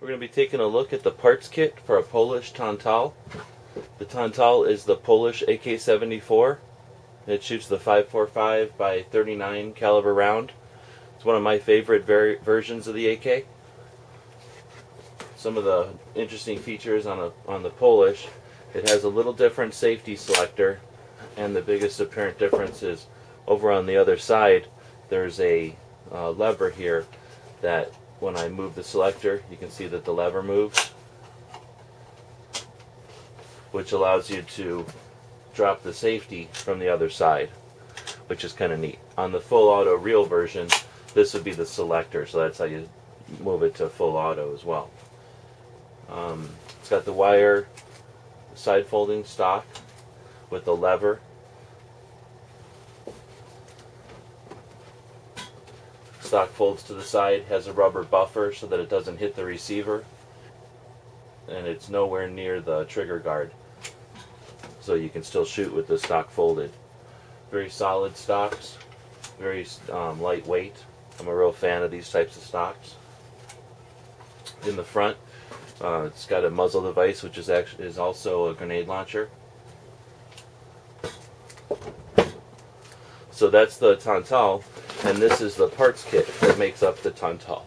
We're going to be taking a look at the parts kit for a Polish Tantal. The Tantal is the Polish AK74. It shoots the 5.45 by 39 caliber round. It's one of my favorite versions of the AK. Some of the interesting features on the Polish, it has a little different safety selector, and the biggest apparent difference is over on the other side there's a lever here that when I move the selector, you can see that the lever moves, which allows you to drop the safety from the other side, which is kind of neat. On the full auto real version, this would be the selector, so that's how you move it to full auto as well. It's got the wire side folding stock with the lever. Stock folds to the side, has a rubber buffer so that it doesn't hit the receiver, and it's nowhere near the trigger guard, so you can still shoot with the stock folded. Very solid stocks, very lightweight. I'm a real fan of these types of stocks. In the front, it's got a muzzle device, which is also a grenade launcher. So that's the Tantal, and this is the parts kit that makes up the Tantal.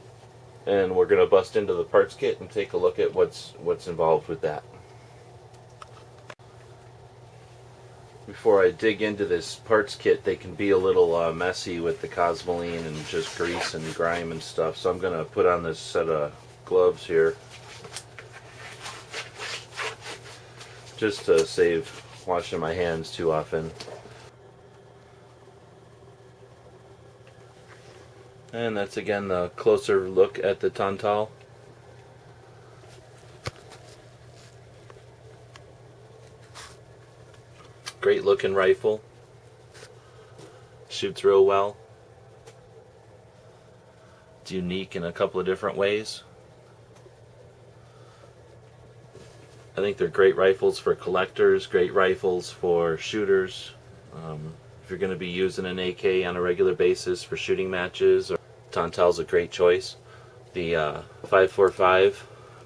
And we're going to bust into the parts kit and take a look at what's involved with that. Before I dig into this parts kit, they can be a little messy with the cosmoline and just grease and grime and stuff, so I'm going to put on this set of gloves here just to save washing my hands too often. And that's again the closer look at the Tantal. Great looking rifle. Shoots real well. It's unique in a couple of different ways. I think they're great rifles for collectors, great rifles for shooters. If you're going to be using an AK on a regular basis for shooting matches, Tantal's a great choice. The 5.45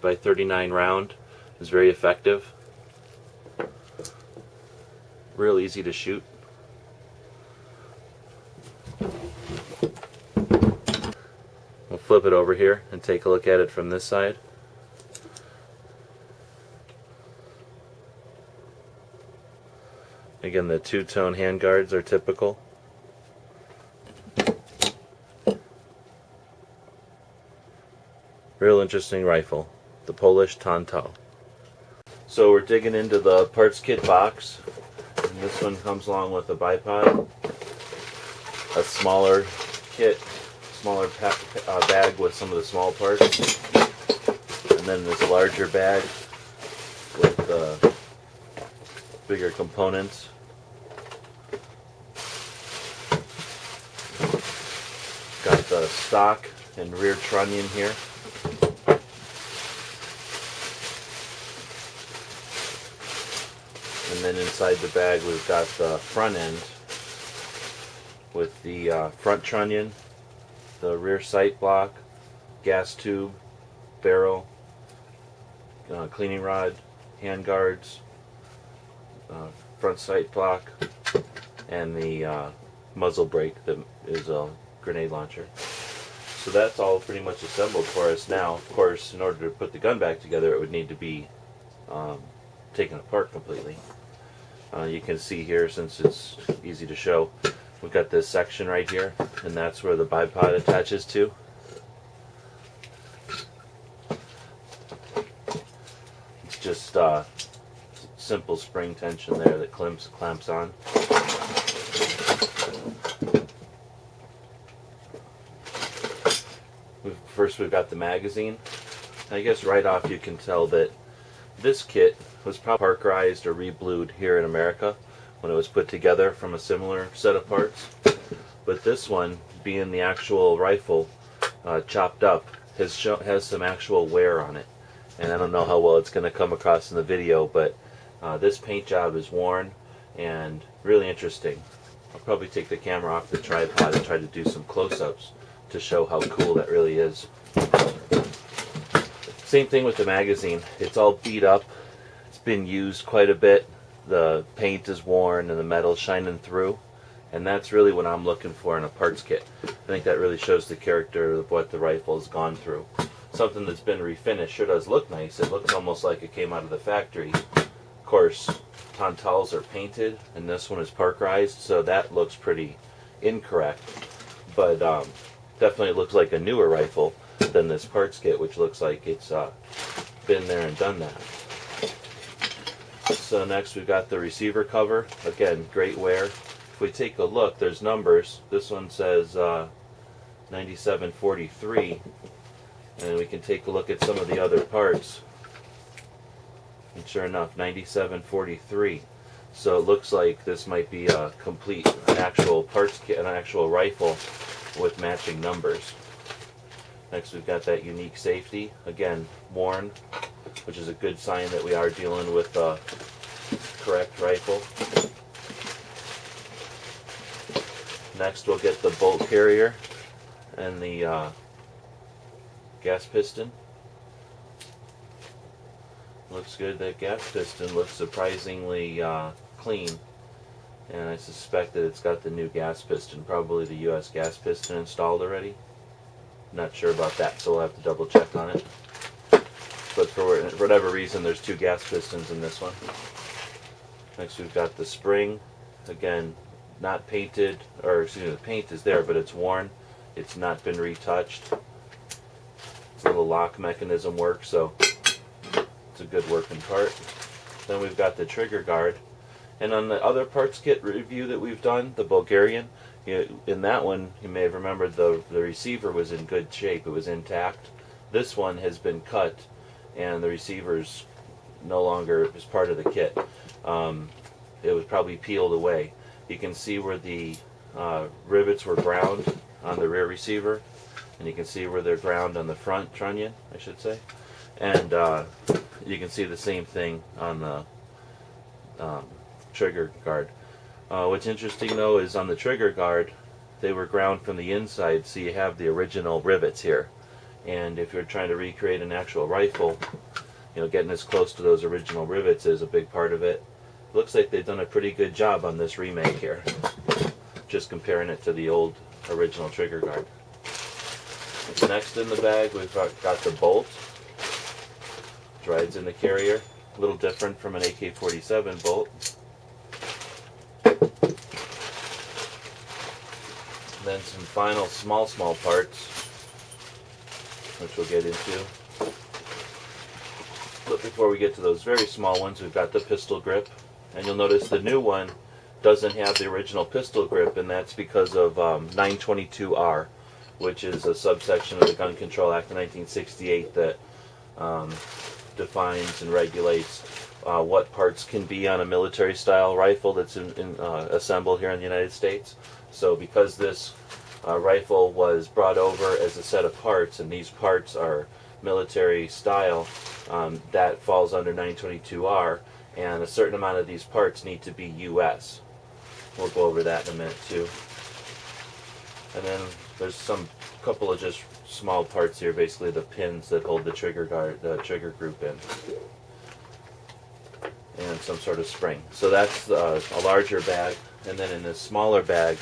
by 39 round is very effective. Real easy to shoot. We'll flip it over here and take a look at it from this side. Again, the two-tone handguards are typical. Real interesting rifle, the Polish Tantal. So we're digging into the parts kit box, and this one comes along with a bipod, a smaller kit, smaller bag with some of the small parts, and then this larger bag with the bigger components. Got the stock and rear trunnion here. And then inside the bag we've got the front end with the front trunnion, the rear sight block, gas tube, barrel, cleaning rod, hand guards, front sight block, and the muzzle brake that is a grenade launcher. So that's all pretty much assembled for us now. Of course, in order to put the gun back together, it would need to be taken apart completely. You can see here, since it's easy to show, we've got this section right here, and that's where the bipod attaches to. It's just simple spring tension there that clamps on. First we've got the magazine. I guess right off you can tell that this kit was probably parkerized or reblued here in America when it was put together from a similar set of parts. But this one, being the actual rifle chopped up, has some actual wear on it. And I don't know how well it's going to come across in the video, but this paint job is worn and really interesting. I'll probably take the camera off the tripod and try to do some close-ups to show how cool that really is. Same thing with the magazine. It's all beat up. It's been used quite a bit. The paint is worn and the metal's shining through. And that's really what I'm looking for in a parts kit. I think that really shows the character of what the rifle has gone through. Something that's been refinished sure does look nice. It looks almost like it came out of the factory. Of course, Tantals are painted, and this one is parkerized, so that looks pretty incorrect. But definitely looks like a newer rifle than this parts kit, which looks like it's been there and done that. So next we've got the receiver cover. Again, great wear. If we take a look, there's numbers. This one says 9743, and we can take a look at some of the other parts. And sure enough, 9743. So it looks like this might be a complete, an actual parts kit, an actual rifle with matching numbers. Next we've got that unique safety, again worn, which is a good sign that we are dealing with a correct rifle. Next we'll get the bolt carrier and the gas piston. Looks good. That gas piston looks surprisingly clean, and I suspect that it's got the new gas piston, probably the US gas piston installed already. Not sure about that, so we'll have to double check on it. But for whatever reason, there's two gas pistons in this one. Next we've got the spring. Again, not painted, or excuse me, the paint is there, but it's worn. It's not been retouched. It's a little lock mechanism work, so it's a good working part. Then we've got the trigger guard. And on the other parts kit review that we've done, the Bulgarian, in that one, you may have remembered the receiver was in good shape. It was intact. This one has been cut, and the receiver's no longer is part of the kit. It was probably peeled away. You can see where the rivets were ground on the rear receiver, and you can see where they're ground on the front trunnion, I should say. And you can see the same thing on the trigger guard. What's interesting though is on the trigger guard, they were ground from the inside, so you have the original rivets here. And if you're trying to recreate an actual rifle, you know, getting as close to those original rivets is a big part of it. Looks like they've done a pretty good job on this remake here, just comparing it to the old original trigger guard. Next in the bag we've got the bolt, which rides in the carrier. A little different from an AK47 bolt. And then some final small parts, which we'll get into. But before we get to those very small ones, we've got the pistol grip. And you'll notice the new one doesn't have the original pistol grip, and that's because of 922R, which is a subsection of the Gun Control Act of 1968 that defines and regulates what parts can be on a military-style rifle that's assembled here in the United States. So because this rifle was brought over as a set of parts, and these parts are military style, that falls under 922R, and a certain amount of these parts need to be US. We'll go over that in a minute too. And then there's some couple of just small parts here, basically the pins that hold the trigger guard, the trigger group in, and some sort of spring. So that's a larger bag. And then in this smaller bag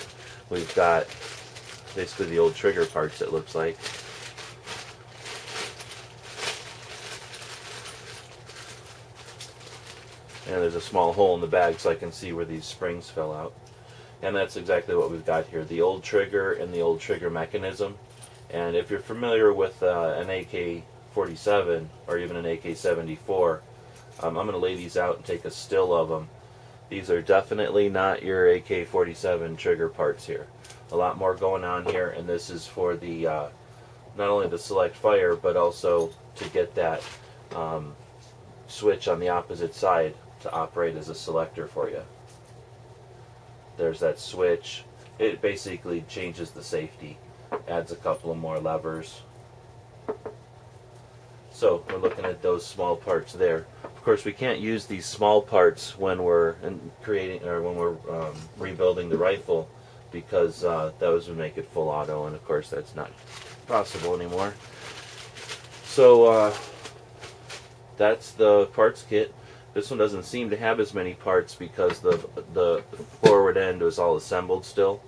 we've got basically the old trigger parts, it looks like. And there's a small hole in the bag so I can see where these springs fell out. And that's exactly what we've got here, the old trigger and the old trigger mechanism. And if you're familiar with an AK-47 or even an AK-74, I'm going to lay these out and take a still of them. These are definitely not your AK-47 trigger parts here. A lot more going on here, and this is for the not only the select fire, but also to get that switch on the opposite side to operate as a selector for you. There's that switch. It basically changes the safety, adds a couple of more levers. So we're looking at those small parts there. Of course, we can't use these small parts when we're creating or when we're rebuilding the rifle, because those would make it full auto, and of course that's not possible anymore. So that's the parts kit. This one doesn't seem to have as many parts because the forward end was all assembled still,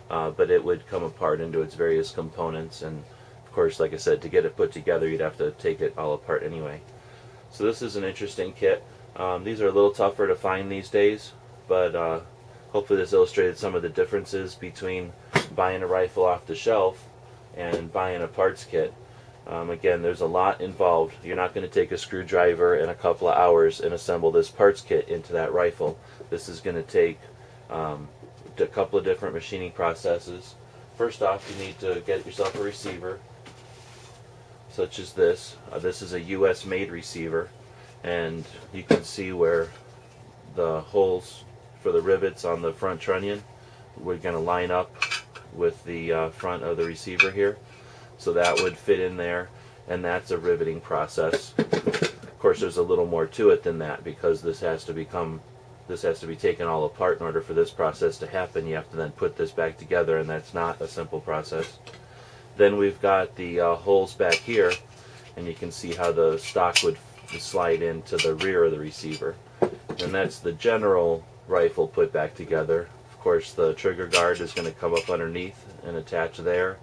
but it would come apart into its various components, and of course, like I said, to get it put together you'd have to take it all apart anyway. So this is an interesting kit. These are a little tougher to find these days, but hopefully this illustrated some of the differences between buying a rifle off the shelf and buying a parts kit. Again, there's a lot involved. You're not going to take a screwdriver in a couple of hours and assemble this parts kit into that rifle. This is going to take a couple of different machining processes. First off, you need to get yourself a receiver, such as this. This is a US made receiver, and you can see where the holes for the rivets on the front trunnion, we're going to line up with the front of the receiver here. So that would fit in there, and that's a riveting process. Of course, there's a little more to it than that, because this has to be taken all apart in order for this process to happen. You have to then put this back together, and that's not a simple process. Then we've got the holes back here, and you can see how the stock would slide into the rear of the receiver. And that's the general rifle put back together. Of course, the trigger guard is going to come up underneath and attach there.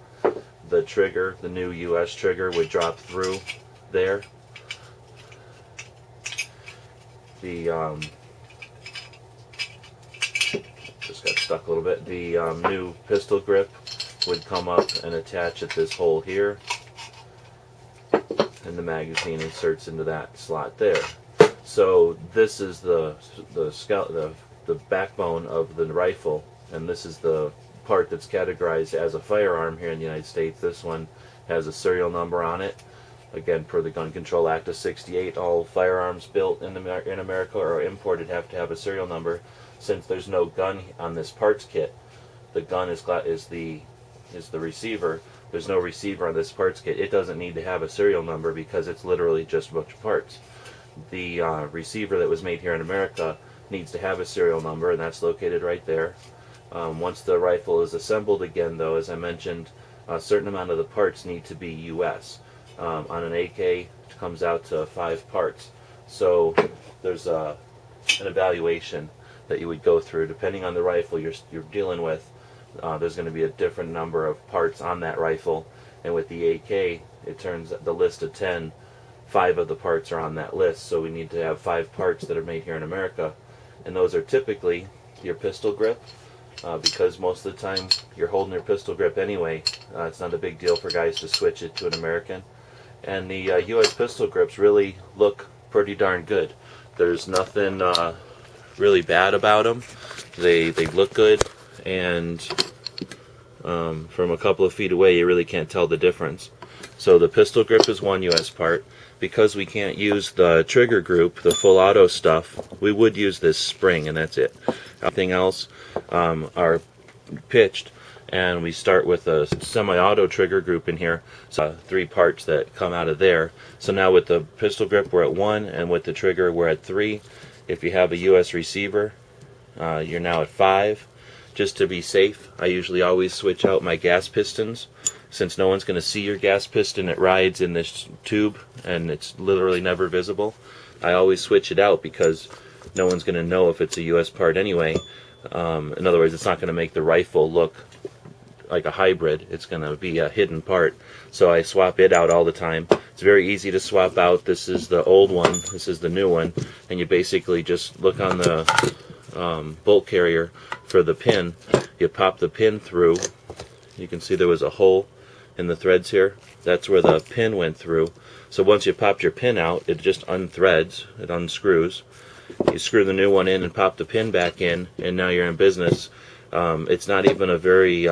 The trigger, the new US trigger, would drop through there. The just got stuck a little bit. The new pistol grip would come up and attach at this hole here, and the magazine inserts into that slot there. So this is the backbone of the rifle, and this is the part that's categorized as a firearm here in the United States. This one has a serial number on it. Again, per the Gun Control Act of '68, all firearms built in America or imported have to have a serial number. Since there's no gun on this parts kit, the gun is the receiver. There's no receiver on this parts kit. It doesn't need to have a serial number because it's literally just a bunch of parts. The receiver that was made here in America needs to have a serial number, and that's located right there. Once the rifle is assembled again, though, as I mentioned, a certain amount of the parts need to be US. On an AK, it comes out to 5 parts. So there's an evaluation that you would go through. Depending on the rifle you're dealing with, there's going to be a different number of parts on that rifle. And with the AK, it turns the list of 10, 5 of the parts are on that list. So we need to have 5 parts that are made here in America. And those are typically your pistol grip, because most of the time you're holding your pistol grip anyway. It's not a big deal for guys to switch it to an American. And the US pistol grips really look pretty darn good. There's nothing really bad about them. They look good, and from a couple of feet away you really can't tell the difference. So the pistol grip is one US part. Because we can't use the trigger group, the full auto stuff, we would use this spring, and that's it. Everything else are pitched, and we start with a semi-auto trigger group in here. So 3 parts that come out of there. So now with the pistol grip we're at 1, and with the trigger we're at 3. If you have a US receiver, you're now at 5. Just to be safe, I usually always switch out my gas pistons. Since no one's going to see your gas piston, it rides in this tube and it's literally never visible. I always switch it out because no one's going to know if it's a US part anyway. In other words, it's not going to make the rifle look like a hybrid. It's going to be a hidden part. So I swap it out all the time. It's very easy to swap out. This is the old one, this is the new one, and you basically just look on the bolt carrier for the pin. You pop the pin through. You can see there was a hole in the threads here. That's where the pin went through. So once you popped your pin out, it just unthreads, it unscrews. You screw the new one in and pop the pin back in, and now you're in business. It's not even a very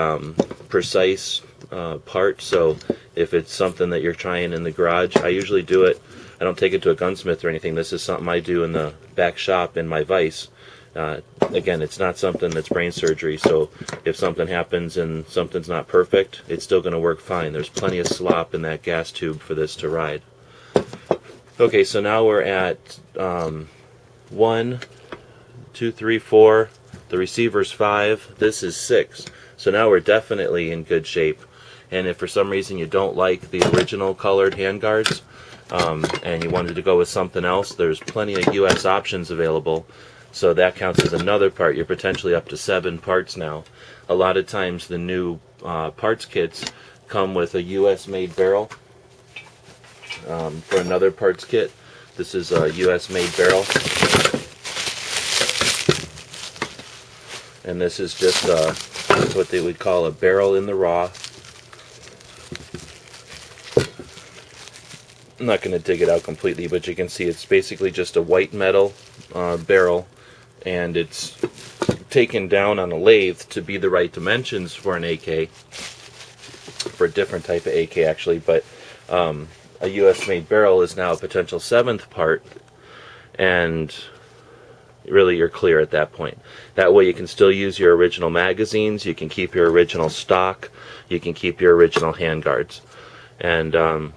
precise part, so if it's something that you're trying in the garage, I usually do it. I don't take it to a gunsmith or anything. This is something I do in the back shop in my vise. Again, it's not something that's brain surgery, so if something happens and something's not perfect, it's still going to work fine. There's plenty of slop in that gas tube for this to ride. Okay, so now we're at 1, 2, 3, 4. The receiver's 5. This is 6. So now we're definitely in good shape. And if for some reason you don't like the original colored handguards, and you wanted to go with something else, there's plenty of US options available. So that counts as another part. You're potentially up to 7 parts now. A lot of times the new parts kits come with a US made barrel for another parts kit. This is a US made barrel. And this is just what they would call a barrel in the raw. I'm not going to dig it out completely, but you can see it's basically just a white metal barrel, and it's taken down on a lathe to be the right dimensions for an AK, for a different type of AK actually, but a US made barrel is now a potential 7th part, and really you're clear at that point. That way you can still use your original magazines, you can keep your original stock, you can keep your original handguards. And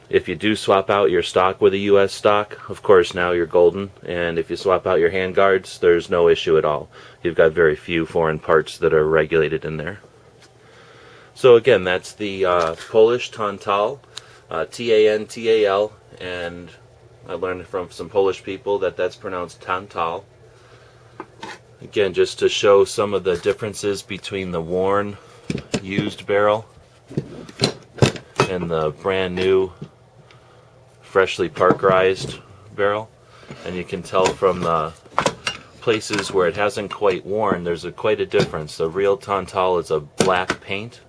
if you do swap out your stock with a US stock, of course now you're golden. And if you swap out your handguards, there's no issue at all. You've got very few foreign parts that are regulated in there. So again, that's the Polish Tantal, Tantal, and I learned from some Polish people that that's pronounced Tantal. Again, just to show some of the differences between the worn, used barrel and the brand new, freshly parkerized barrel. And you can tell from the places where it hasn't quite worn, there's quite a difference. The real Tantal is a black paint,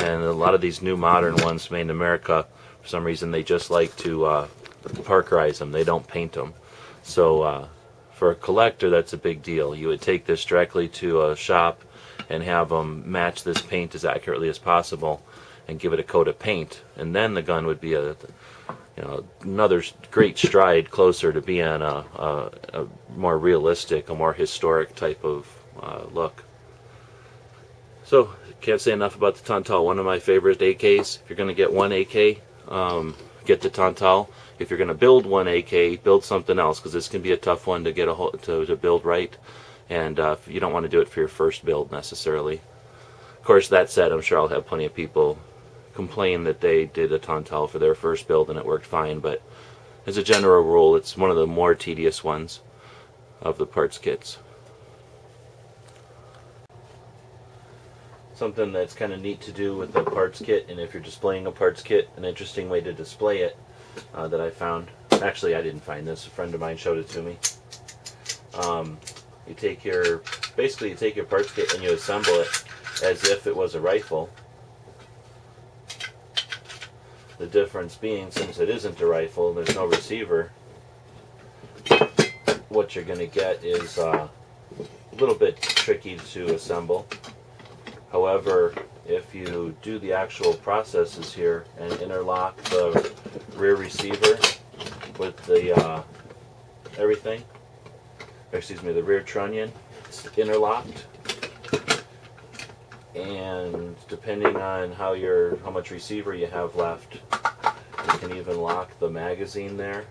and a lot of these new modern ones made in America, for some reason they just like to parkerize them. They don't paint them. So for a collector, that's a big deal. You would take this directly to a shop and have them match this paint as accurately as possible and give it a coat of paint, and then the gun would be another great stride closer to being a more realistic, a more historic type of look. So can't say enough about the Tantal. One of my favorite AKs. If you're going to get one AK, get the Tantal. If you're going to build one AK, build something else, because this can be a tough one to get to build right, and you don't want to do it for your first build necessarily. Of course, that said, I'm sure I'll have plenty of people complain that they did a Tantal for their first build and it worked fine, but as a general rule, it's one of the more tedious ones of the parts kits. Something that's kind of neat to do with the parts kit, and if you're displaying a parts kit, an interesting way to display it that I found. Actually, I didn't find this. A friend of mine showed it to me. You take your parts kit and you assemble it as if it was a rifle. The difference being, since it isn't a rifle, there's no receiver, what you're going to get is a little bit tricky to assemble. However, if you do the actual processes here and interlock the rear receiver with the the rear trunnion, it's interlocked, and depending on how much receiver you have left, you can even lock the magazine there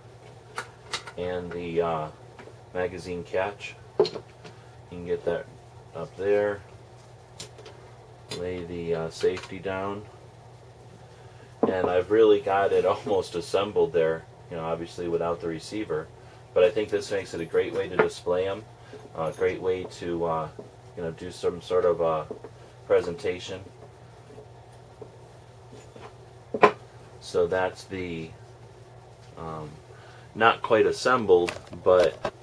and the magazine catch. You can get that up there, lay the safety down, and I've really got it almost assembled there, obviously without the receiver, but I think this makes it a great way to display them, a great way to do some sort of presentation. So that's the not quite assembled, but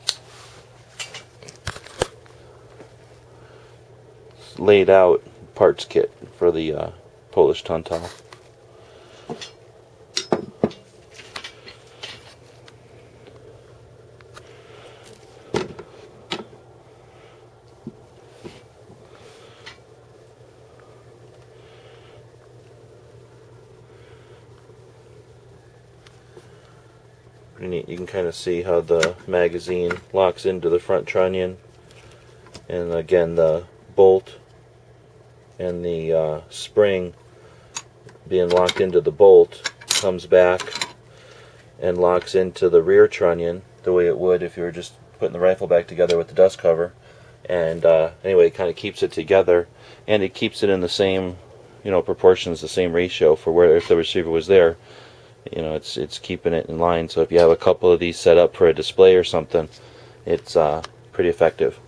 laid out parts kit for the Polish Tantal. Pretty neat. You can kind of see how the magazine locks into the front trunnion, and again the bolt and the spring being locked into the bolt comes back and locks into the rear trunnion the way it would if you were just putting the rifle back together with the dust cover. And anyway, it kind of keeps it together, and it keeps it in the same proportions, the same ratio for where if the receiver was there. You know, it's keeping it in line. So if you have a couple of these set up for a display or something, it's pretty effective.